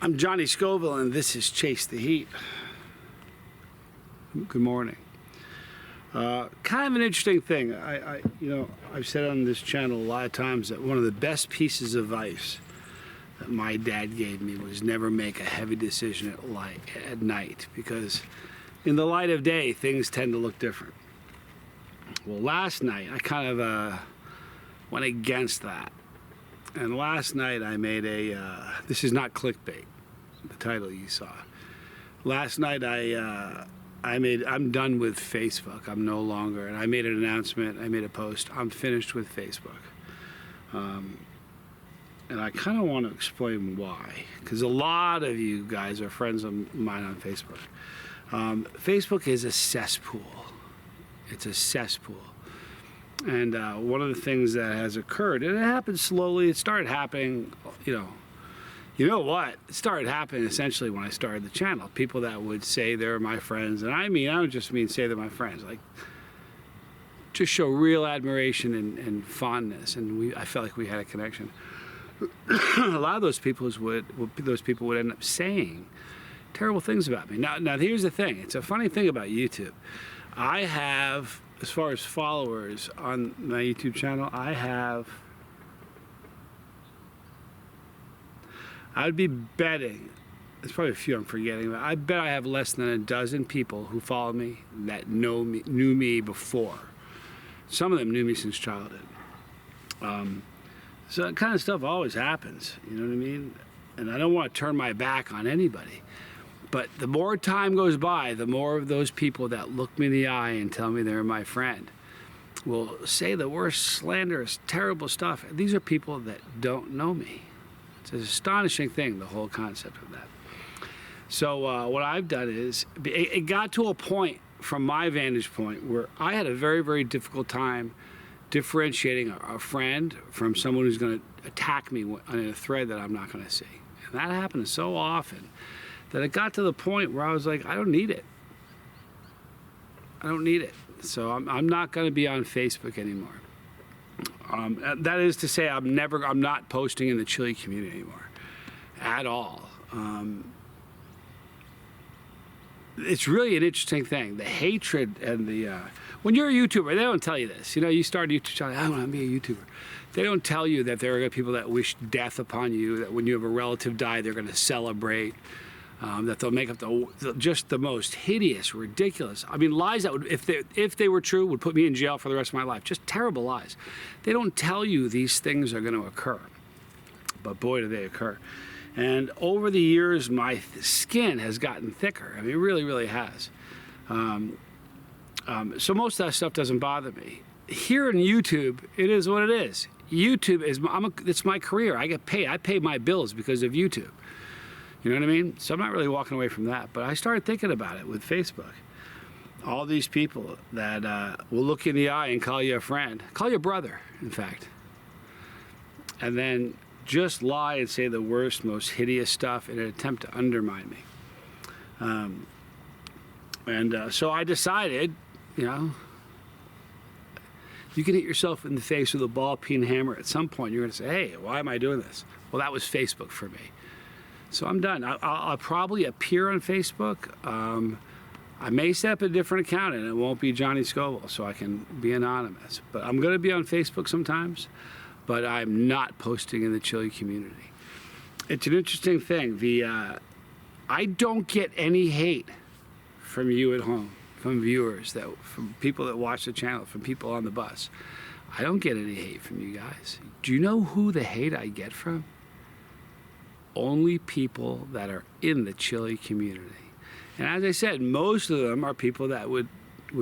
I'm Johnny Scoville, and this is Chase the Heat. Good morning. Kind of an interesting thing. I've said on this channel a lot of times that one of the best pieces of advice that my dad gave me was never make a heavy decision at night, because in the light of day, things tend to look different. Well, last night, I kind of went against that. And last night I made this is not clickbait, the title you saw. Last night I'm done with Facebook. I'm no longer, and I made an announcement, I made a post, I'm finished with Facebook. And I kind of want to explain why, because a lot of you guys are friends of mine on Facebook. Facebook is a cesspool. It's a cesspool. And one of the things that has occurred, and it happened slowly, it started happening, you know what? It started happening essentially when I started the channel. People that would say they're my friends, and I don't just mean say they're my friends, like just show real admiration and fondness, and I felt like we had a connection. A lot of those people would end up saying terrible things about me. Now here's the thing. It's a funny thing about YouTube. I have, as far as followers on my YouTube channel, I would be betting, there's probably a few I'm forgetting, but I bet I have less than a dozen people who follow me that knew me before. Some of them knew me since childhood. So that kind of stuff always happens, you know what I mean? And I don't want to turn my back on anybody. But the more time goes by, the more of those people that look me in the eye and tell me they're my friend will say the worst, slanderous, terrible stuff. These are people that don't know me. It's an astonishing thing, the whole concept of that. So what I've done is, it got to a point from my vantage point where I had a very, very difficult time differentiating a friend from someone who's going to attack me in a thread that I'm not going to see. And that happens so often that it got to the point where I was like, I don't need it. I don't need it. So I'm not going to be on Facebook anymore. That is to say, I'm not posting in the Chili community anymore, at all. It's really an interesting thing. The hatred and when you're a YouTuber, they don't tell you this. You know, you start a YouTube channel, I want to be a YouTuber. They don't tell you that there are people that wish death upon you, that when you have a relative die, they're going to celebrate. That they'll make up just the most hideous, ridiculous, lies that would, if they were true, would put me in jail for the rest of my life. Just terrible lies. They don't tell you these things are going to occur, but boy, do they occur. And over the years, my skin has gotten thicker. It really, really has. So most of that stuff doesn't bother me. Here in YouTube, it is what it is. YouTube is, it's my career. I get paid. I pay my bills because of YouTube. You know what I mean? So I'm not really walking away from that. But I started thinking about it with Facebook. All these people that will look you in the eye and call you a friend, call you a brother, in fact, and then just lie and say the worst, most hideous stuff in an attempt to undermine me. So I decided, you can hit yourself in the face with a ball-peen hammer. At some point, you're going to say, hey, why am I doing this? Well, that was Facebook for me. So I'm done. I'll probably appear on Facebook. I may set up a different account, and it won't be Johnny Scoville, so I can be anonymous. But I'm going to be on Facebook sometimes, but I'm not posting in the Chili community. It's an interesting thing. I don't get any hate from you at home, from viewers, from people that watch the channel, from people on the bus. I don't get any hate from you guys. Do you know who the hate I get from? Only people that are in the Chili community. And as I said, most of them are people that would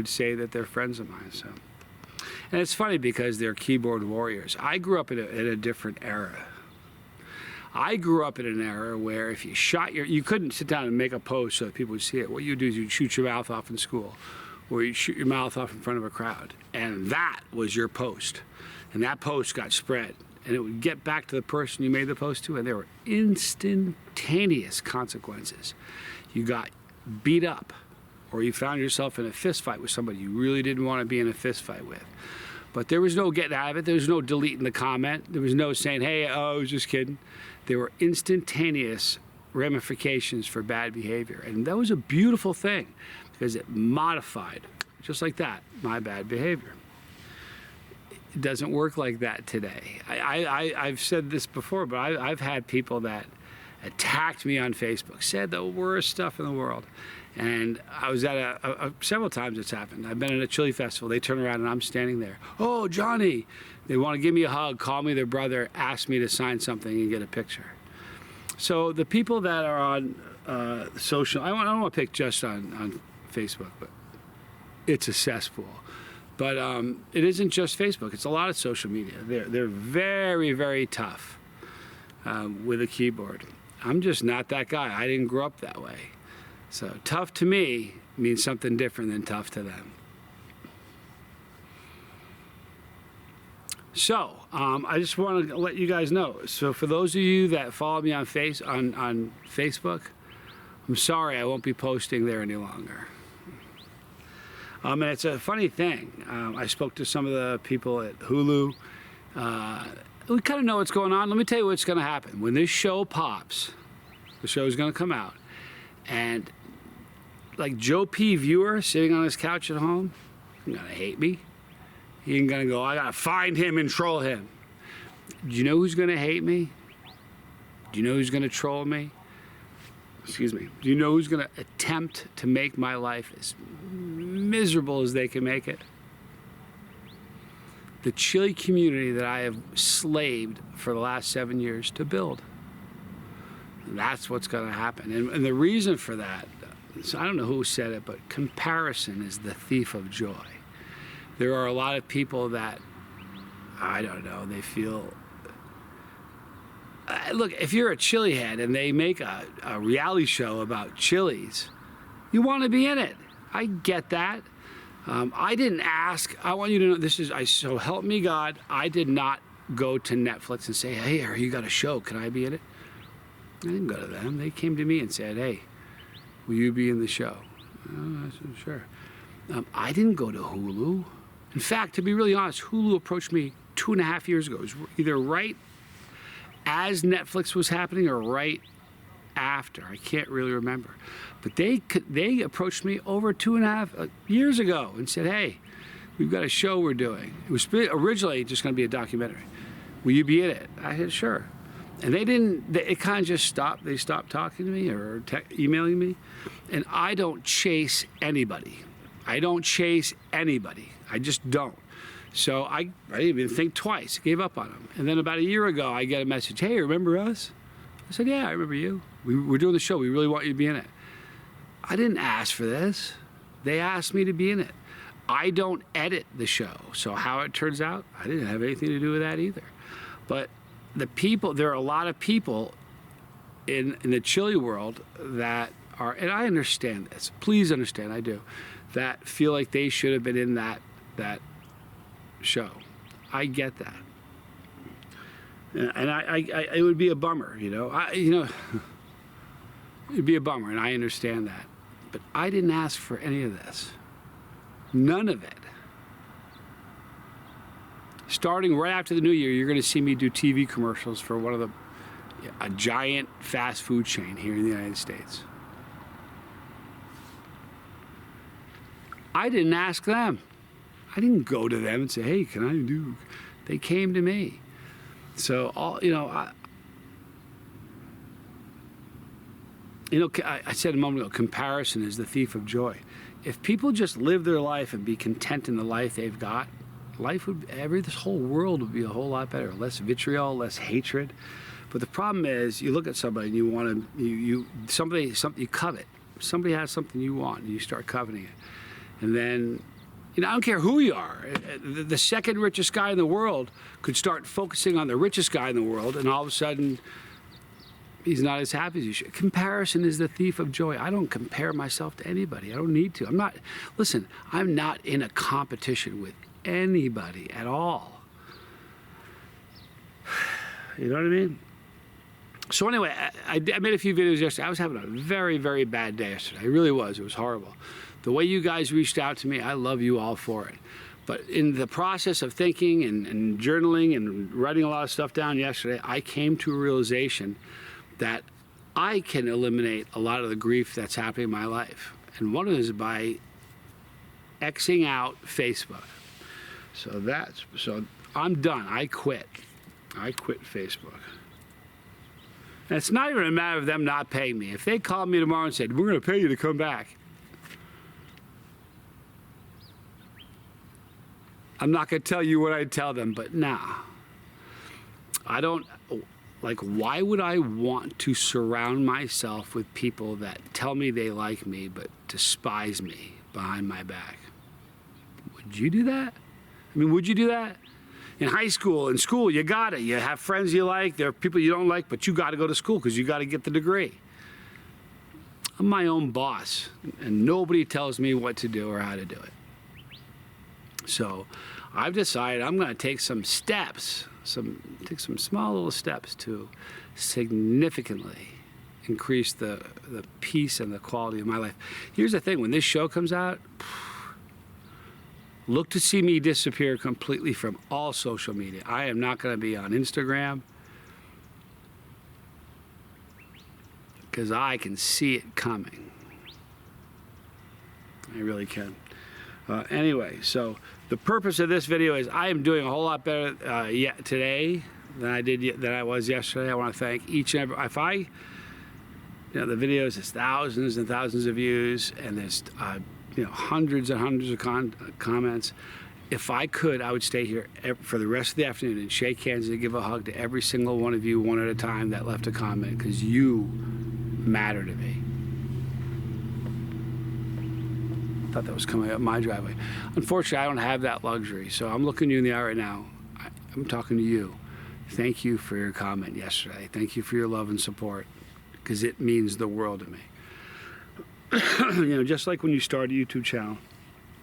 say that they're friends of mine. So, and it's funny because they're keyboard warriors. I grew up in a different era. I grew up in an era where if you you couldn't sit down and make a post so that people would see it. What you do is you'd shoot your mouth off in school, or you'd shoot your mouth off in front of a crowd. And that was your post. And that post got spread. And it would get back to the person you made the post to, and there were instantaneous consequences. You got beat up, or you found yourself in a fist fight with somebody you really didn't want to be in a fist fight with. But there was no getting out of it. There was no deleting the comment. There was no saying, hey, I was just kidding. There were instantaneous ramifications for bad behavior. And that was a beautiful thing because it modified, just like that, my bad behavior. It doesn't work like that today. I've said this before, but I've had people that attacked me on Facebook, said the worst stuff in the world. And I was at several times it's happened. I've been at a chili festival. They turn around and I'm standing there. Oh, Johnny. They want to give me a hug, call me their brother, ask me to sign something and get a picture. So the people that are on social, I don't want to pick just on Facebook, but it's a cesspool. But it isn't just Facebook. It's a lot of social media. They're very, very tough with a keyboard. I'm just not that guy. I didn't grow up that way. So tough to me means something different than tough to them. So I just want to let you guys know. So for those of you that follow me on Facebook, I'm sorry I won't be posting there any longer. And it's a funny thing. I spoke to some of the people at Hulu. We kind of know what's going on. Let me tell you what's going to happen. When this show pops, the show is going to come out, and like Joe P. Viewer sitting on his couch at home, he's going to hate me. He ain't going to go, I got to find him and troll him. Do you know who's going to hate me? Do you know who's going to troll me? Excuse me. Do you know who's going to attempt to make my life as miserable as they can make it? The chili community that I have slaved for the last 7 years to build. And that's what's going to happen. And the reason for that, so I don't know who said it, but comparison is the thief of joy. There are a lot of people that, I don't know, they feel... look, if you're a chili head and they make a reality show about chilies, you want to be in it. I get that. I didn't ask. I want you to know this is, so help me God, I did not go to Netflix and say, hey, you got a show, can I be in it? I didn't go to them. They came to me and said, hey, will you be in the show? I said, sure. I didn't go to Hulu. In fact, to be really honest, Hulu approached me 2.5 years ago. It was either right as Netflix was happening or right after. I can't really remember. But they approached me over 2.5 years ago and said, hey, we've got a show we're doing. It was originally just going to be a documentary. Will you be in it? I said, sure. And it kind of just stopped. They stopped talking to me or emailing me. And I don't chase anybody. I don't chase anybody. I just don't. So I didn't even think twice. Gave up on them. And then about a year ago, I get a message, hey, remember us? I said, yeah, I remember you. We're doing the show. We really want you to be in it. I didn't ask for this. They asked me to be in it. I don't edit the show. So how it turns out, I didn't have anything to do with that either. But there are a lot of people in the chili world that are, and I understand this, please understand, I do, that feel like they should have been in that show. I get that. And it would be a bummer, it'd be a bummer, and I understand that. But I didn't ask for any of this. None of it. Starting right after the new year, you're going to see me do TV commercials for a giant fast food chain here in the United States. I didn't ask them. I didn't go to them and say, hey, can I do? They came to me. So, I said a moment ago, comparison is the thief of joy. If people just live their life and be content in the life they've got, this whole world would be a whole lot better. Less vitriol, less hatred. But the problem is, you look at somebody and you want to, something you covet. Somebody has something you want and you start coveting it. And then, I don't care who you are. The second richest guy in the world could start focusing on the richest guy in the world, and all of a sudden, he's not as happy as you should. Comparison is the thief of joy. I don't compare myself to anybody. I don't need to. I'm not in a competition with anybody at all. You know what I mean? So anyway, I made a few videos yesterday. I was having a very, very bad day yesterday. I really was. It was horrible. The way you guys reached out to me, I love you all for it. But in the process of thinking and journaling and writing a lot of stuff down yesterday, I came to a realization that I can eliminate a lot of the grief that's happening in my life. And one of them is by Xing out Facebook. So I'm done. I quit Facebook. And it's not even a matter of them not paying me. If they called me tomorrow and said, we're going to pay you to come back, I'm not going to tell you what I'd tell them, but nah. I don't, like, why would I want to surround myself with people that tell me they like me but despise me behind my back? Would you do that? I mean, would you do that? In high school, in school, you got it. You have friends you like. There are people you don't like, but you got to go to school because you got to get the degree. I'm my own boss, and nobody tells me what to do or how to do it. So I've decided I'm going to take some steps, take some small little steps to significantly increase the peace and the quality of my life. Here's the thing, when this show comes out, look to see me disappear completely from all social media. I am not going to be on Instagram because I can see it coming. I really can. Anyway, so the purpose of this video is I am doing a whole lot better today than I was yesterday. I want to thank each and every. The videos has thousands and thousands of views, and there's hundreds and hundreds of comments. If I could, I would stay here for the rest of the afternoon and shake hands and give a hug to every single one of you, one at a time, that left a comment, because you matter to me. I thought that was coming up my driveway. Unfortunately, I don't have that luxury, so I'm looking you in the eye right now. I'm talking to you. Thank you for your comment yesterday. Thank you for your love and support, because it means the world to me. Just like when you start a YouTube channel,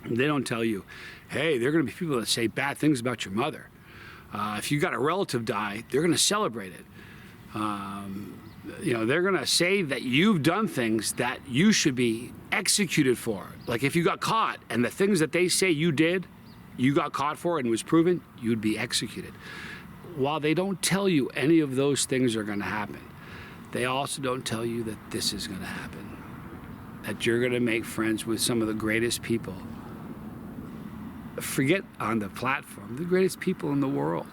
they don't tell you, hey, there are going to be people that say bad things about your mother. If you got a relative die, they're going to celebrate it. They're going to say that you've done things that you should be executed for. Like if you got caught and the things that they say you did, you got caught for and was proven, you'd be executed. While they don't tell you any of those things are going to happen, they also don't tell you that this is going to happen. That you're going to make friends with some of the greatest people. Forget on the platform, the greatest people in the world.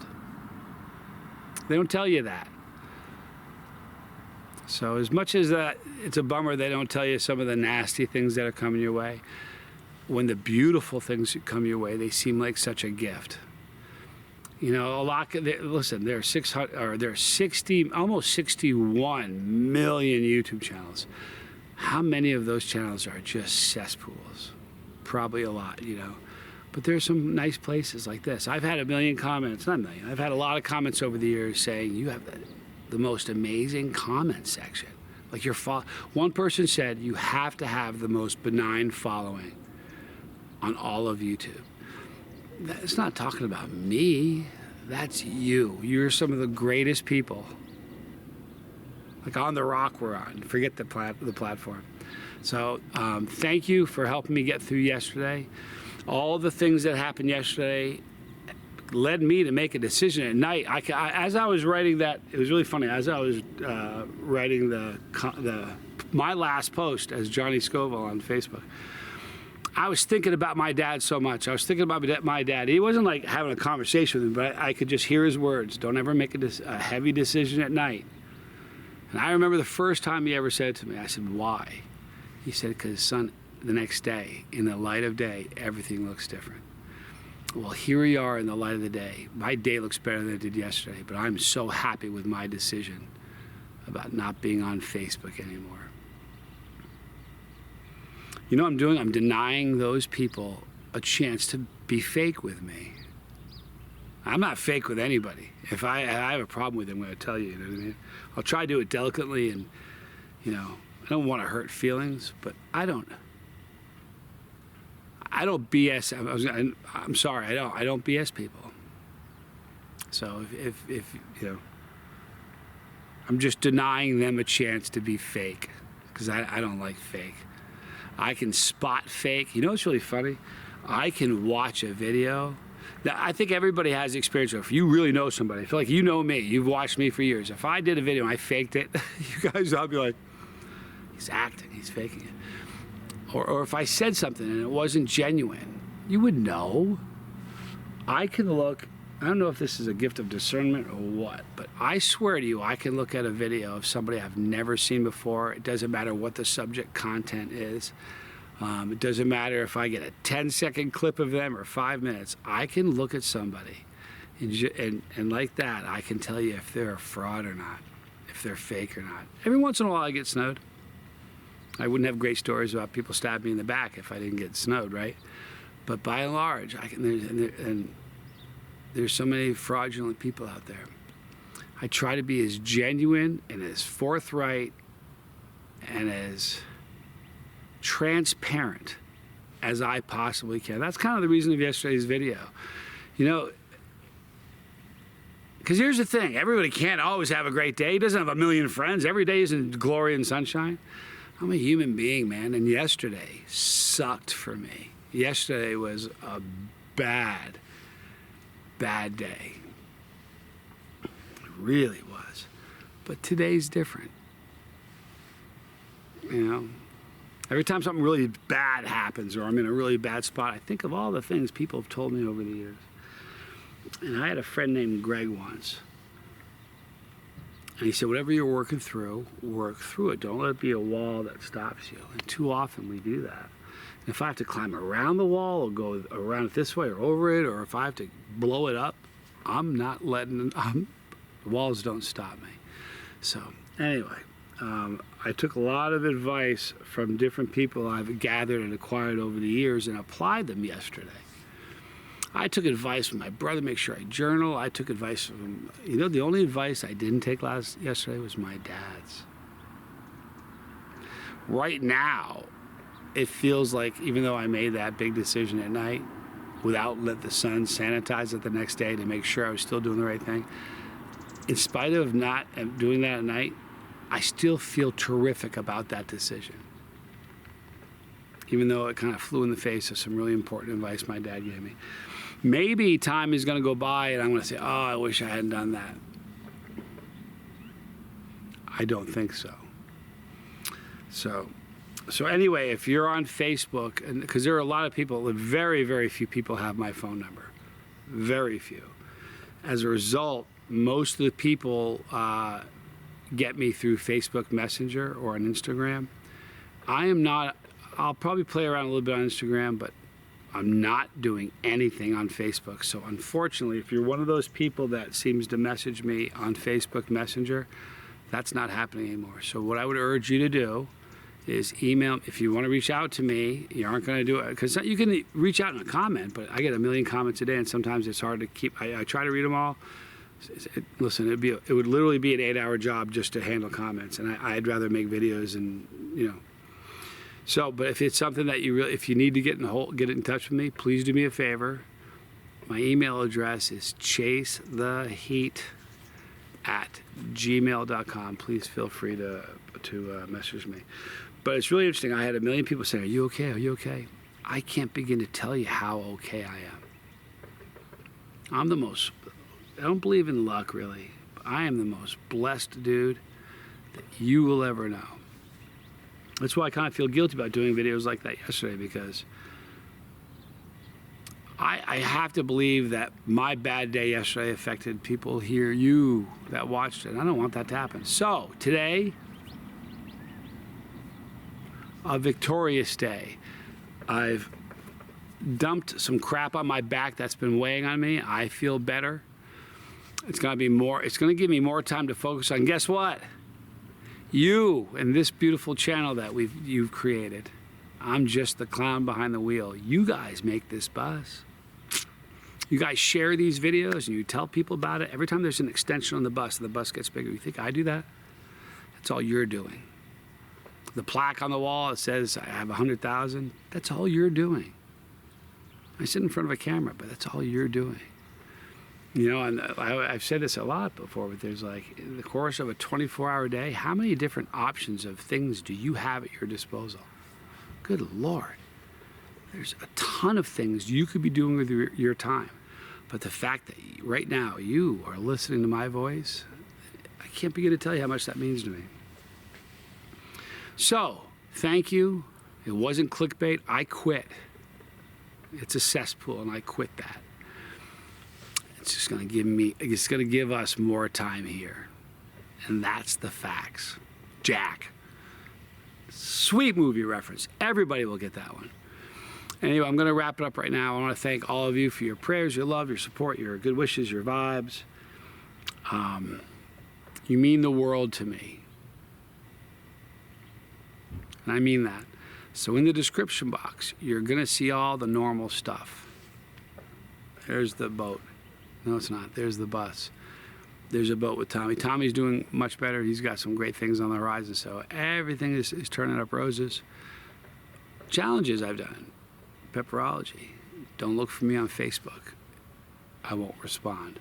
They don't tell you that. So as much as it's a bummer they don't tell you some of the nasty things that are coming your way, when the beautiful things come your way, they seem like such a gift. Listen, there are 60, almost 61 million YouTube channels. How many of those channels are just cesspools? Probably a lot, But there's some nice places like this. I've had 1 million comments, not a million. I've had a lot of comments over the years saying you have the most amazing comment section. Like one person said you have to have the most benign following on all of YouTube. That's not talking about me. That's you. You're some of the greatest people. Like On the Rock we're on. Forget the platform. So thank you for helping me get through yesterday. All the things that happened yesterday led me to make a decision at night. As I was writing that, it was really funny. As I was writing my last post as Johnny Scoville on Facebook, I was thinking about my dad so much. I was thinking about my dad. He wasn't like having a conversation with him, but I could just hear his words. Don't ever make a heavy decision at night. And I remember the first time he ever said it to me, I said, why? He said, because son, the next day, in the light of day, everything looks different. Well, here we are in the light of the day. My day looks better than it did yesterday, but I'm so happy with my decision about not being on Facebook anymore. You know what I'm doing? I'm denying those people a chance to be fake with me. I'm not fake with anybody. If I have a problem with it, I'm going to tell you, you know what I mean? I'll try to do it delicately and, I don't want to hurt feelings, but I don't BS. I'm sorry, I don't BS people. So if I'm just denying them a chance to be fake, because I don't like fake. I can spot fake. You know what's really funny? I can watch a video Now, I think everybody has experience. If you really know somebody, I feel like you know me. You've watched me for years. If I did a video and I faked it, you guys, I'll be like, he's acting, he's faking it. Or if I said something and it wasn't genuine, you would know. I can look, I don't know if this is a gift of discernment or what, but I swear to you, I can look at a video of somebody I've never seen before. It doesn't matter what the subject content is. It doesn't matter if I get a 10-second clip of them or 5 minutes. I can look at somebody and like that, I can tell you if they're a fraud or not, if they're fake or not. Every once in a while I get snowed. I wouldn't have great stories about people stabbing me in the back if I didn't get snowed, right? But by and large, there's so many fraudulent people out there. I try to be as genuine and as forthright and as transparent as I possibly can. That's kind of the reason of yesterday's video. You know, because here's the thing, everybody can't always have a great day. He doesn't have a million friends. Every day isn't glory and sunshine. I'm a human being, man, and yesterday sucked for me. Yesterday was a bad day. It really was. But today's different. You know? Every time something really bad happens or I'm in a really bad spot, I think of all the things people have told me over the years. And I had a friend named Greg once. And he said, whatever you're working through, work through it. Don't let it be a wall that stops you. And too often we do that. And if I have to climb around the wall or go around it this way or over it, or if I have to blow it up, I'm not letting, the walls don't stop me. So anyway, I took a lot of advice from different people I've gathered and acquired over the years and applied them yesterday. I took advice from my brother, make sure I journal. I took advice from, you know, the only advice I didn't take yesterday was my dad's. Right now, it feels like, even though I made that big decision at night, without let the sun sanitize it the next day to make sure I was still doing the right thing, in spite of not doing that at night, I still feel terrific about that decision. Even though it kind of flew in the face of some really important advice my dad gave me. Maybe time is going to go by and I'm going to say, oh, I wish I hadn't done that. I don't think so. So anyway, if you're on Facebook, and because there are a lot of people, very, very few people have my phone number. Very few. As a result, most of the people get me through Facebook Messenger or on Instagram. I'll probably play around a little bit on Instagram, but I'm not doing anything on Facebook. So unfortunately, if you're one of those people that seems to message me on Facebook Messenger, that's not happening anymore. So what I would urge you to do is email. If you want to reach out to me, you aren't going to do it, because you can reach out in a comment, but I get a million comments a day and sometimes it's hard to keep. I try to read them all. Listen, it would literally be an 8-hour job just to handle comments, and I'd rather make videos and, you know. So, but if it's something that if you need to get in touch with me, please do me a favor. My email address is chasetheheat@gmail.com. Please feel free to message me. But it's really interesting. I had a million people saying, "Are you okay? Are you okay?" I can't begin to tell you how okay I am. I don't believe in luck, really. But I am the most blessed dude that you will ever know. That's why I kind of feel guilty about doing videos like that yesterday, because I have to believe that my bad day yesterday affected people here, you that watched it. And I don't want that to happen. So today, a victorious day. I've dumped some crap on my back that's been weighing on me. I feel better. It's going to give me more time to focus on, guess what? You and this beautiful channel that you've created. I'm just the clown behind the wheel. You guys make this buzz. You guys share these videos and you tell people about it. Every time there's an extension on the bus and the bus gets bigger, you think I do that? That's all you're doing. The plaque on the wall that says I have 100,000, that's all you're doing. I sit in front of a camera, but that's all you're doing. You know, and I've said this a lot before, but there's like, in the course of a 24-hour day, how many different options of things do you have at your disposal? Good Lord. There's a ton of things you could be doing with your time. But the fact that right now you are listening to my voice, I can't begin to tell you how much that means to me. So, thank you. It wasn't clickbait. I quit. It's a cesspool, and I quit that. It's just going to give us more time here. And that's the facts. Jack. Sweet movie reference. Everybody will get that one. Anyway, I'm going to wrap it up right now. I want to thank all of you for your prayers, your love, your support, your good wishes, your vibes. You mean the world to me. And I mean that. So in the description box, you're going to see all the normal stuff. There's the boat. No, it's not. There's the bus. There's a boat with Tommy. Tommy's doing much better. He's got some great things on the horizon. So everything is turning up roses. Challenges I've done. Pepperology. Don't look for me on Facebook. I won't respond.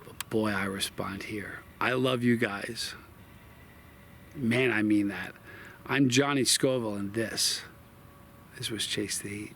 But boy, I respond here. I love you guys. Man, I mean that. I'm Johnny Scoville, and this was Chase the Heat.